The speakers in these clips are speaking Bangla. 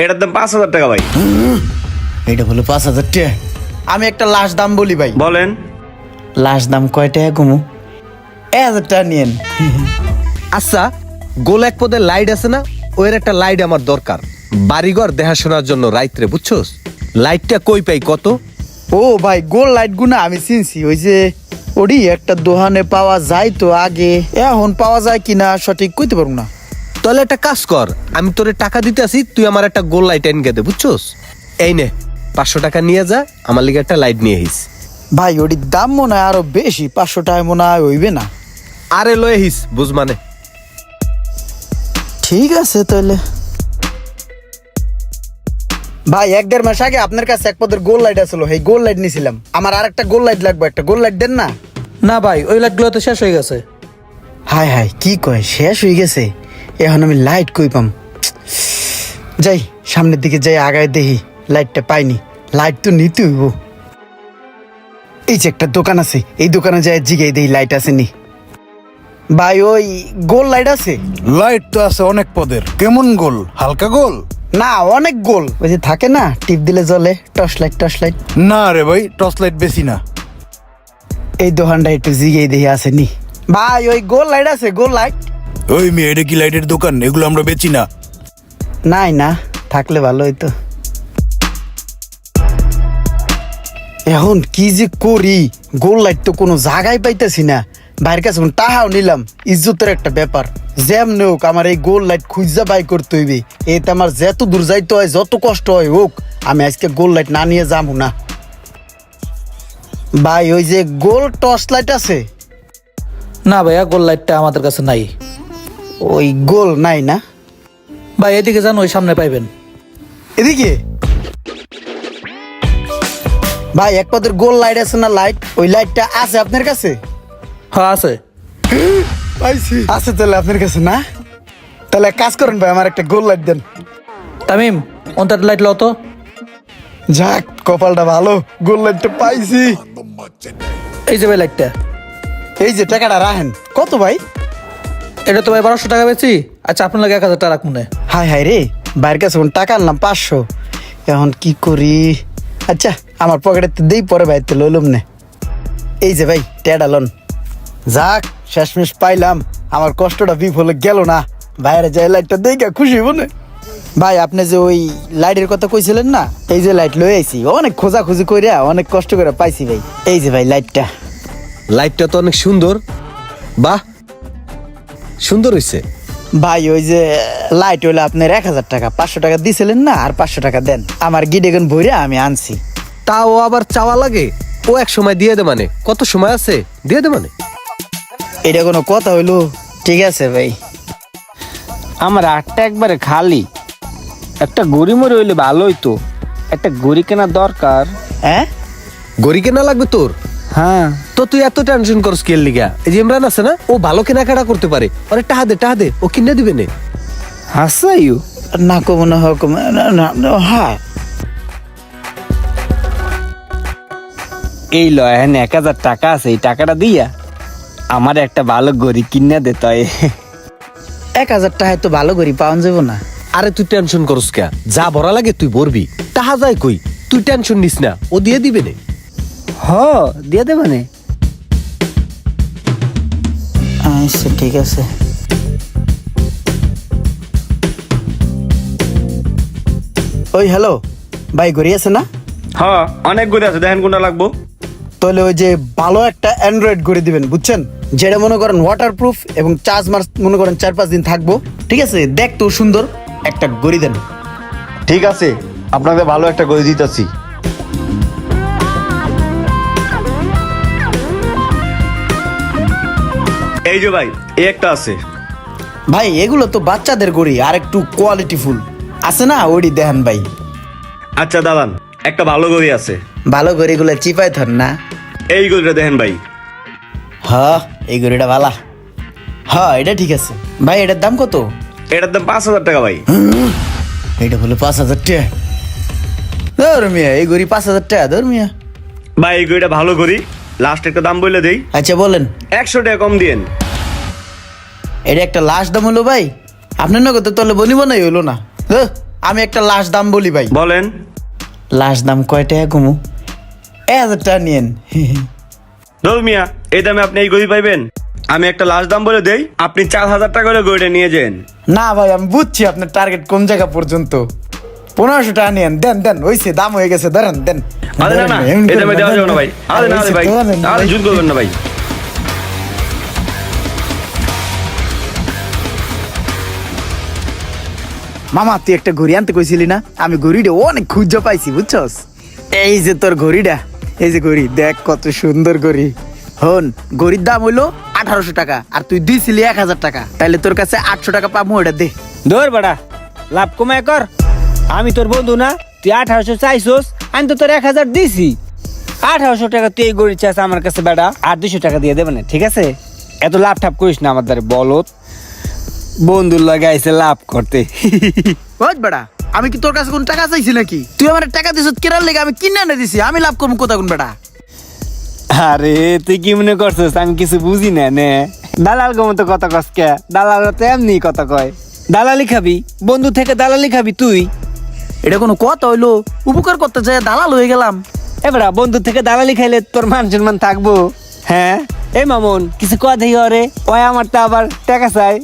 এটার দাম 5,000 টাকা ভাই। এটা বলে 5,000 টাকা। আমি একটা লাশ দাম বলি ভাই। বলেন। লাশ দাম কয় টাকা কমু? 1,000 টাকা নিয়েন। আচ্ছা, গোল এক পদের লাইট আছে না, ওর একটা লাইট আমার দরকার, বাড়িঘর দেখাশোনার জন্য রাইত্রে, বুঝছস? লাইটটা কই পাই কত? ও ভাই, গোল লাইট গুনা আমি চিনছি। ওই যে ওডি একটা দোকানে পাওয়া যায় তো আগে, এখন পাওয়া যায় কিনা সঠিক কইতে পারবো না। তাহলে একটা কাজ কর, আমি তোরে টাকা দিতে আসি, তুই আমার একটা গোল লাইট এনে দে, বুঝছস? এই নে 500 টাকা নিয়ে যা, আমার লিগে একটা লাইট নিয়ে আইস। ভাই ওটির দাম মনে হয় আরো বেশি, 500 টাকা মনে হয় হইবে না। আরে লয়ে আইস, বুঝ মানে। ঠিক আছে তাহলে। ভাই 1-1.5 মাস আগে আপনার কাছে এক পদের গোল লাইট আসলো, এই গোল লাইট নিয়েছিলাম। আমার আর একটা গোল লাইট লাগবে, একটা গোল লাইট দেন না? না ভাই, ওই লাইটগুলো তো শেষ হয়ে গেছে। হায় হায়, কি কয় শেষ হয়ে গেছে? এখন আমি লাইট কই পাম? যাই সামনের দিকে যাই, আগায় দেখি লাইটটা পাইনি। লাইট তো নিতে হইব। এই যে একটা দোকান আছে, এই দোকানে যাই জিগাই দেই লাইট আছে নি। ভাই ওই গোল লাইট আছে? লাইট তো আছে অনেক পদের। কেমন গোল? হালকা গোল? না, অনেক গোল। ওই যে থাকে না টিপ দিলে জ্বলে, টর্চ লাইট। টর্চ লাইট না রে ভাই, টর্চ লাইট বেশি না। এই দোকানটা একটু জিগাই দেখি আছে নি। ভাই ওই গোল লাইট আছে? গোল লাইট ওই মেয়ে, এটা কি লাইটের দোকান? এগুলো আমরা বেচি না। নাই না, থাকলে ভালো হইতো। এখন কি যে করি, গোল লাইট তো কোনো জায়গায় পাইতেছি না। বাইরের কাছে টাহাও নিলাম, ইজ্জতের একটা ব্যাপার। যেমন হোক আমার এই গোল লাইট খুঁজা বাই করতে হইবে। এতে আমার যত দূর যাইতে হয়, যত কষ্ট হয় হোক, আমি আজকে গোল লাইট না নিয়ে যাবো না। ভাই ওই যে গোল টর্চ লাইট আছে? না ভাইয়া, গোল লাইটটা আমাদের কাছে নাই। ওই গোল নাই না? ভাই এদিকে যান, ওই সামনে পাইবেন। এদিকে ভাই এক পদের গোল লাইট আছে না? লাইট ওই লাইটটা আছে আপনার কাছে? হ্যাঁ আছে। আছে তাহলে আপনার কাছে না? তাহলে এক কাজ করেন ভাই, আমার একটা গোল লাইট দেন। তামিম, অন্তর লাইট লও তো। যাক, কপালটা ভালো, গোল লাইটটা পাইছি। এই যে ভাই লাইটটা। এই যে টাকাটা রাখেন। কত ভাই? এটা তো ভাই 1200 টাকা বেচি। আচ্ছা, আপনার লাগে 1000 টাকা রাখুন। হাই হাই রে, বাইরের কাছে টাকা আনলাম 500। এখন কি করি? আচ্ছা আমার পকেটে দেই, পরে বাইতে লইলাম না। এই যে ভাই টেডা লন। যাক, শেষমেশ পাইলাম। আমার কষ্টটা বিফলে গেল না। বাইরে যাই লাইটটা দেখে খুশি হইব না? ভাই আপনি যে ওই লাইটের কথা কইছিলেন না, এই যে লাইট লই আইছি, অনেক খোঁজাখুঁজি কইরা অনেক কষ্ট করে পাইছি ভাই। এই যে ভাই লাইটটা। লাইটটা তো অনেক সুন্দর, বাহ, সুন্দর হইছে। ভাই ওই যে লাইট হইলো আপনার 1,000 টাকা, 500 টাকা দিছিলেন না, আর 500 টাকা দেন। আমার গিডেগন ভইরা আমি আনছি। তাও আবার চাওয়া লাগে? ও এক সময় দিয়ে দে মানে, কত সময় আছে, দিয়ে দে মানে। এটা কোনো কথা হইলো? ঠিক আছে ভাই। আমার আটটা একবারে খালি। একটা গড়ি মরে হইলে ভালো হইতো। একটা গড়ি কেনা দরকার। হ্যাঁ, গড়ি কেনা লাগবে তোর? হ্যাঁ, তো তুই এত টেনশন করস কেল লিগা? এই যে ইমরান আছে না, ও ভালো কেনাকাটা করতে পারে, আরে টাহা দে, ও কিনে দিবে নে। হাসাইও না কমো না হকম না। হ্যাঁ, এই লয়, হ্যাঁ 1000 টাকা আছে, এই টাকাটা দিয়া আমার একটা ভালো গড়ি কিনে দে। তাই 1,000 টাকায় তো ভালো করি পাওয়া যাবো না। আরে তুই টেনশন করস কে? যা ভরা লাগে তুই ভরবি, টাহা যায় কই? তুই টেনশন নিস না, ও দিয়ে দিবে নে। হ, দিয়ে দে মানে। আচ্ছা ঠিক আছে। ওই হ্যালো ভাই, গড়ি আছে না? হ্যাঁ, অনেক গড়ি আছে, দেখেন কোনটা লাগবো। তাহলে ওই যে ভালো একটা অ্যান্ড্রয়েড গড়ি দিবেন, বুঝছেন? যেটা মনে করেন ওয়াটার প্রুফ এবং চার্জ মার্চ মনে করেন 4-5 দিন থাকবো। ঠিক আছে, দেখতো সুন্দর একটা গড়ি দেন। ঠিক আছে, আপনাকে ভালো একটা গড়ি দিতেছি। এই যে ভাই, এই একটা আছে। ভাই এগুলো তো বাচ্চাদের গড়ি, আর একটু কোয়ালিটি ফুল আছে না, ওইটি দেখেন ভাই। আচ্ছা দাদান, একটা ভালো গড়ি আছে। ভালো গড়িগুলো চিপাই ধর না। এই গড়িটা দেখেন ভাই। হ্যাঁ, এই গড়িটা ভালা। হ্যাঁ, এটা ঠিক আছে ভাই। এটার দাম কত? এটার দাম 5,000 টাকা ভাই। এটা হলো 5,000 টাকা। ধর মিয়া, এই গড়ি 5,000 টাকা ধর মিয়া। ভাই এই গড়িটা ভালো গড়ি, লাস্ট একটা দাম বলে দেই। আচ্ছা বলেন। 100 টাকা কম দিয়েন। এটা একটা লাস্ট দাম হলো ভাই। আপনার নগদ তো তাহলে বনিব নাই হইলো না। আমি একটা লাশ দাম বলি ভাই। বলেন। লাশ দাম কয় টাকা কমু? 1000 টাকা নিয়েন। দৌল মিয়া, এই দামে আপনি এই গরু পাইবেন? আমি একটা লাস্ট দাম বলে দেই, আপনি 4000 টাকা করে গরুটা নিয়ে যান। না ভাই, আমি বুঝছি আপনার টার্গেট কোন জায়গা পর্যন্ত। 1500 টাকা নিয়েন, দেন দেন, হইছে, দাম হয়ে গেছে, ধরেন দেন। আরে না না, এই দামে দেওয়া যাবে না ভাই। আরে না ভাই, আরে জুন করবেন না ভাই। মামা, তুই একটা ঘড়ি আনতে কইছিলি না? আমি ঘড়িটা অনেক খুঁজে পাইছি, বুঝছস? এই যে তোর ঘড়িটা, এই যে ঘড়ি, দেখ কত সুন্দর ঘড়ি। হন, ঘড়ির দাম হইলো 1800 টাকা, আর তুই দিছিলি 1000 টাকা, তাইলে তোর কাছে 800 টাকা পাবো, ওটা দে। ধর বেড়া, লাভ কমায় কর। আমি তোর বন্ধু না? তুই 1800 চাইছস, আমি তো তোর 1000 দিছি। 1800 টাকা তুই এই গড়ি চাস আমার কাছে বেড়া, আর 200 টাকা দিয়ে দেবে না, ঠিক আছে? এত লাভ ঠাপ করিস না আমার দ্বারে, বলত। বন্ধুর লগে আইছে লাভ করতে। বুঝ বেড়া, আমি কি তোর কাছে কোন টাকা চাইছি নাকি? তুই আমার টাকা দিছিস কেরার লেগে, আমি কিনে এনে দিছি, আমি লাভ করবো কোথা কোন বেড়া? আরে তুই কি মনে করছিস আমি কিছু বুঝি না নে? দালাল গো মতো কথা কস কে? দালাল তো এমনি কথা কয়। দালালি খাবি, বন্ধু থেকে দালালি খাবি তুই? এটা কোনো কথা হইলো? উপকার করতে চাই দালাল হয়ে গেলাম। এবার বন্ধু থেকে দালালি খাইলে তোর মান সম্মান থাকবো? হ্যাঁ, এই মামুন কিছু কথা ওরে, ওই আমার তো আবার টাকা চাই।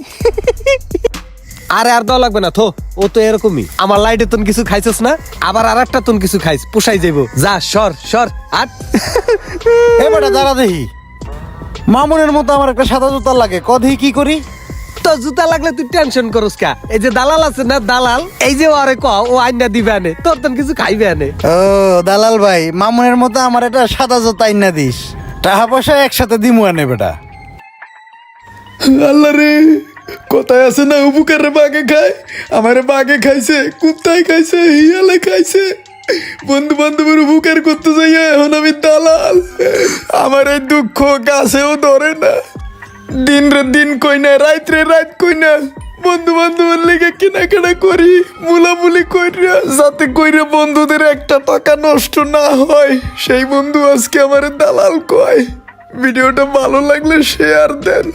আরে আর দেওয়া লাগবে না, থো, ও তো এরকমই। আমার লাইটে তুন কিছু খাইছস না, আবার আর একটা তুন কিছু খাইছ, পোষাই যাইবো। যা সর সর আট। এ বেটা দাঁড়া দেখি, মামুনের মতো আমার একটা সাদা জুতা লাগে, কদি কি করি? তো জুতা লাগলে তুই টেনশন করস কা? এই যে দালাল আছে না, দালাল, এই যে ওরে ক, ও আইনা দিবে আনে, তোর তুন কিছু খাইবে আনে। ও দালাল ভাই, মামুনের মতো আমার একটা সাদা জুতা আইনা দিস, টাকা পয়সা একসাথে দিমু আনে বেটা। আল্লাহ রে, কোথায় আছে না উপকারে বাঘে খায়, আমারে বাঘে খাইছে, কুত্তায় খাইছে, হিয়ালে খাইছে। বন্ধু বান্ধবের উপকার করতে যাইয়া এখন আমি দালাল। আমার এই দুঃখ গাছেও ধরে না, দিন রে দিন কই না, রাত রে রাত কই না। বন্ধু বান্ধবের লেগে কেনাকাটা করি, মুলামুলি কইরা, যাতে কইরা বন্ধুদের একটা টাকা নষ্ট না হয়। সেই বন্ধু আজকে আমারে দালাল কয়। ভিডিওটা ভালো লাগলে শেয়ার দেন।